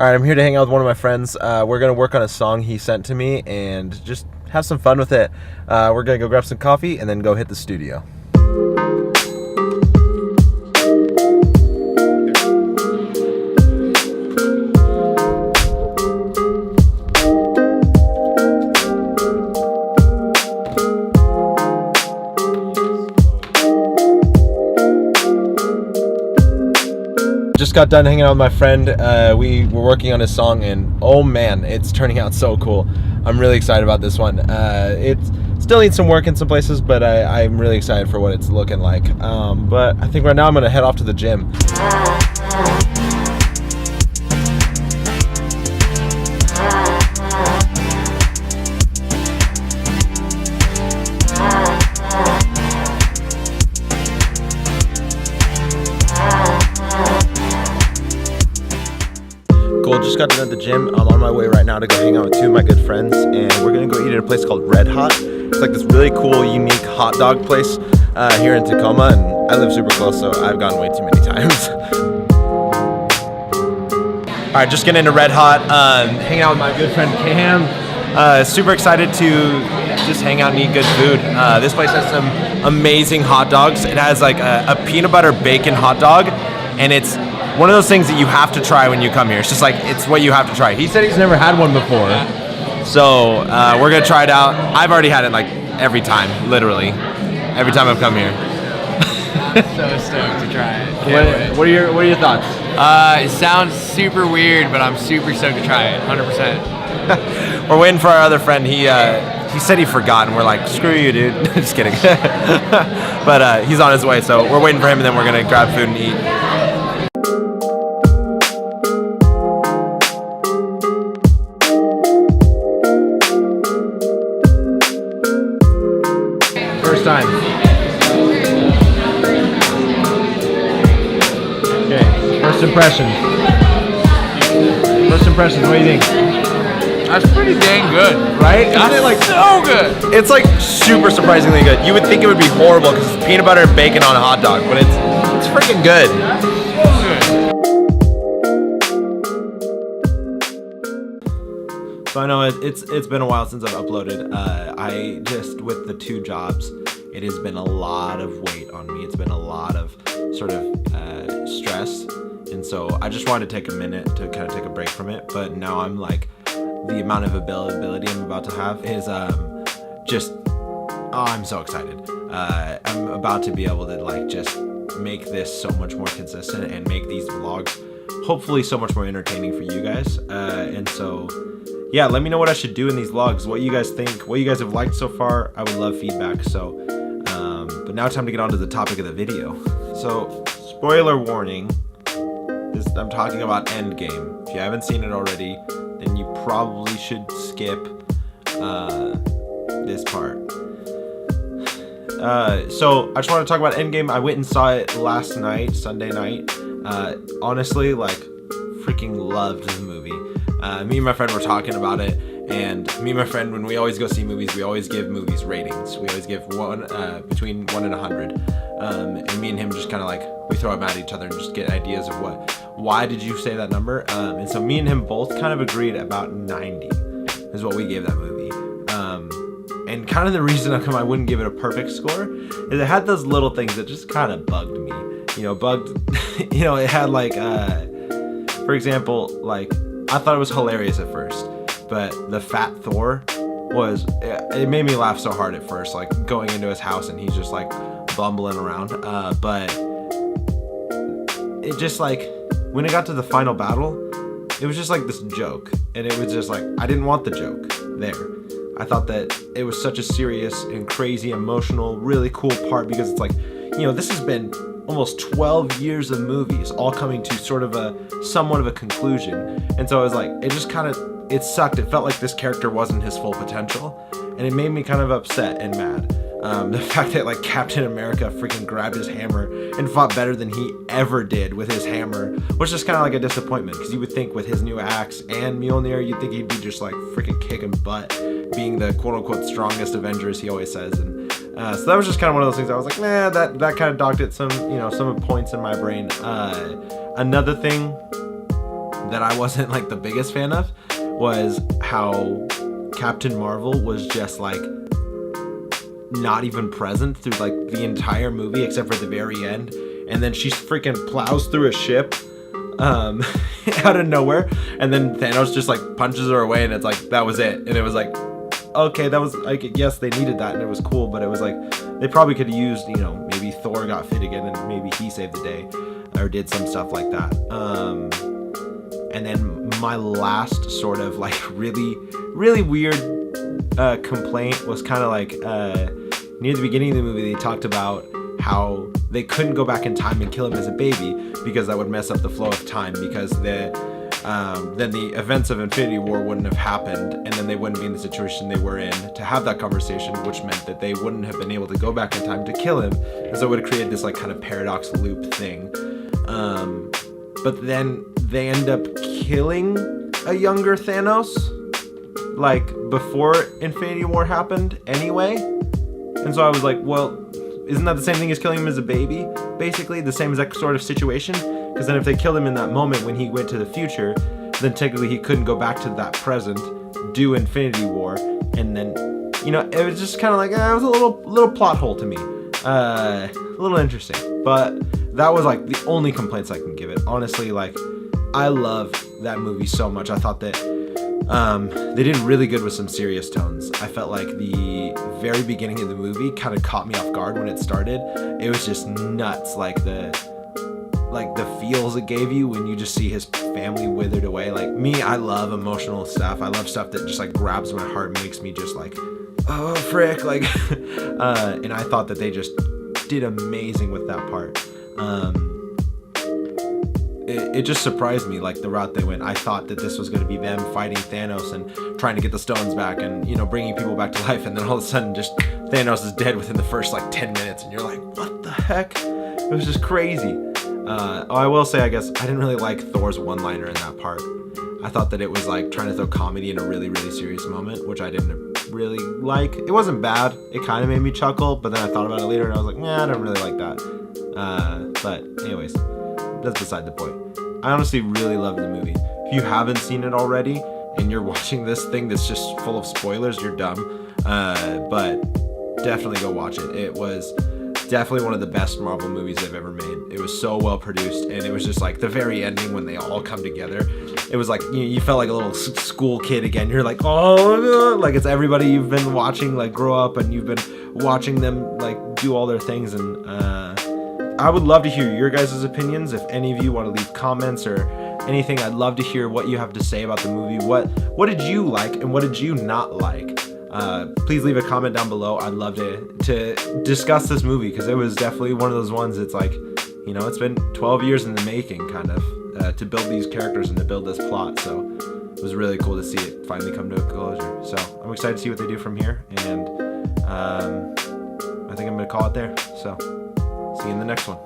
Alright, I'm here to hang out with one of my friends. We're going to work on a song he sent to me and just have some fun with it. We're going to go grab some coffee and then go hit the studio. Just got done hanging out with my friend. We were working on his song and oh man, it's turning out so cool. I'm really excited about this one. It still needs some work in some places, but I'm really excited for what it's looking like. But I think right now I'm gonna head off to the gym. Cool, just got done at the gym. I'm on my way right now to go hang out with two of my good friends, and we're gonna go eat at a place called Red Hot. It's like this really cool, unique hot dog place here in Tacoma, and I live super close, so I've gone way too many times. All right, just getting into Red Hot, hanging out with my good friend Cam. Super excited to just hang out and eat good food. This place has some amazing hot dogs. It has like a peanut butter bacon hot dog, and it's one of those things that you have to try when you come here. It's just like, it's what you have to try. He said he's never had one before. So we're gonna try it out. I've already had it like every time, literally. Every time I've come here. So stoked to try it. What are your thoughts? It sounds super weird, but I'm super stoked to try it, 100%. We're waiting for our other friend. He said he forgot, and we're like, screw you, dude. Just kidding. But he's on his way, so we're waiting for him, and then we're gonna grab food and eat. First time. Okay, first impressions. First impressions, what do you think? That's pretty dang good. Right? Isn't it like so good? It's like super surprisingly good. You would think it would be horrible because it's peanut butter and bacon on a hot dog, but it's freaking good. So I know it's been a while since I've uploaded. I just, with the two jobs, it has been a lot of weight on me. It's been a lot of sort of stress. And so I just wanted to take a minute to kind of take a break from it. But now I'm like, the amount of availability I'm about to have is just, oh, I'm so excited. I'm about to be able to like just make this so much more consistent and make these vlogs hopefully so much more entertaining for you guys. And so, yeah, let me know what I should do in these vlogs, what you guys think, what you guys have liked so far. I would love feedback. So, but now it's time to get on to the topic of the video. So, spoiler warning, I'm talking about Endgame. If you haven't seen it already, then you probably should skip this part. So I just want to talk about Endgame. I went and saw it last night, Sunday night. Honestly, like, freaking loved the movie. Me and my friend were talking about it, and me and my friend, when we always go see movies, we always give movies ratings. We always give one between 1 and 100. And me and him just kind of like, we throw them at each other and just get ideas of why did you say that number? And so me and him both kind of agreed about 90 is what we gave that movie. And kind of the reason how come I wouldn't give it a perfect score is it had those little things that just kind of bugged me. You know, it had like, for example, like, I thought it was hilarious at first, but the fat Thor it made me laugh so hard at first, like going into his house and he's just like bumbling around. But it just like, when it got to the final battle, it was just like this joke, and it was just like, I didn't want the joke there. I thought that it was such a serious and crazy, emotional, really cool part, because it's like, you know, this has been almost 12 years of movies all coming to sort of somewhat of a conclusion. And so I was like, it sucked. It felt like this character wasn't his full potential, and it made me kind of upset and mad. The fact that like Captain America freaking grabbed his hammer and fought better than he ever did with his hammer was just kind of like a disappointment, because you would think with his new axe and Mjolnir, you'd think he'd be just like freaking kicking butt, being the quote-unquote strongest Avengers, he always says. And so that was just kind of one of those things I was like, nah, that kind of docked at some points in my brain. Another thing that I wasn't like the biggest fan of was how Captain Marvel was just like not even present through like the entire movie except for the very end, and then she freaking plows through a ship out of nowhere, and then Thanos just like punches her away, and it's like that was it. And it was like, okay, that was like, yes, they needed that and it was cool, but it was like they probably could have used, you know, maybe Thor got fit again and maybe he saved the day or did some stuff like that. And then my last sort of like really weird complaint was kind of like near the beginning of the movie they talked about how they couldn't go back in time and kill him as a baby because that would mess up the flow of time, because then the events of Infinity War wouldn't have happened, and then they wouldn't be in the situation they were in to have that conversation, which meant that they wouldn't have been able to go back in time to kill him, and so it would have created this like kind of paradox loop thing. But then they end up killing a younger Thanos like before Infinity War happened anyway, and so I was like, well, isn't that the same thing as killing him as a baby? Basically, the same exact sort of situation. Because then if they killed him in that moment when he went to the future, then technically he couldn't go back to that present, do Infinity War, and then, you know, it was just kind of like, it was a little plot hole to me. A little interesting. But that was like the only complaints I can give it. Honestly, like, I love that movie so much. I thought that they did really good with some serious tones. I felt like the very beginning of the movie kind of caught me off guard when it started. It was just nuts, like the feels it gave you when you just see his family withered away. Like me, I love emotional stuff. I love stuff that just like grabs my heart, makes me just like, oh frick, like and I thought that they just did amazing with that part. It just surprised me, like the route they went. I thought that this was going to be them fighting Thanos and trying to get the stones back and, you know, bringing people back to life, and then all of a sudden just Thanos is dead within the first like 10 minutes, and you're like, what the heck? It was just crazy. I will say, I guess I didn't really like Thor's one-liner in that part. I thought that it was like trying to throw comedy in a really serious moment, which I didn't really like. It wasn't bad. It kind of made me chuckle, but then I thought about it later and I was like, nah, I don't really like that. But anyways, that's beside the point. I honestly really loved the movie. If you haven't seen it already and you're watching this thing that's just full of spoilers, you're dumb. But definitely go watch it. It was definitely one of the best Marvel movies they've ever made. It was so well produced, and it was just like the very ending when they all come together. It was like you felt like a little school kid again. You're like, oh, like it's everybody you've been watching like grow up, and you've been watching them like do all their things. And I would love to hear your guys' opinions. If any of you want to leave comments or anything, I'd love to hear what you have to say about the movie. What did you like and what did you not like? Please leave a comment down below. I'd love to discuss this movie, because it was definitely one of those ones that's like, you know, it's been 12 years in the making, kind of, to build these characters and to build this plot. So it was really cool to see it finally come to a closure. So I'm excited to see what they do from here, and I think I'm gonna call it there. So see you in the next one.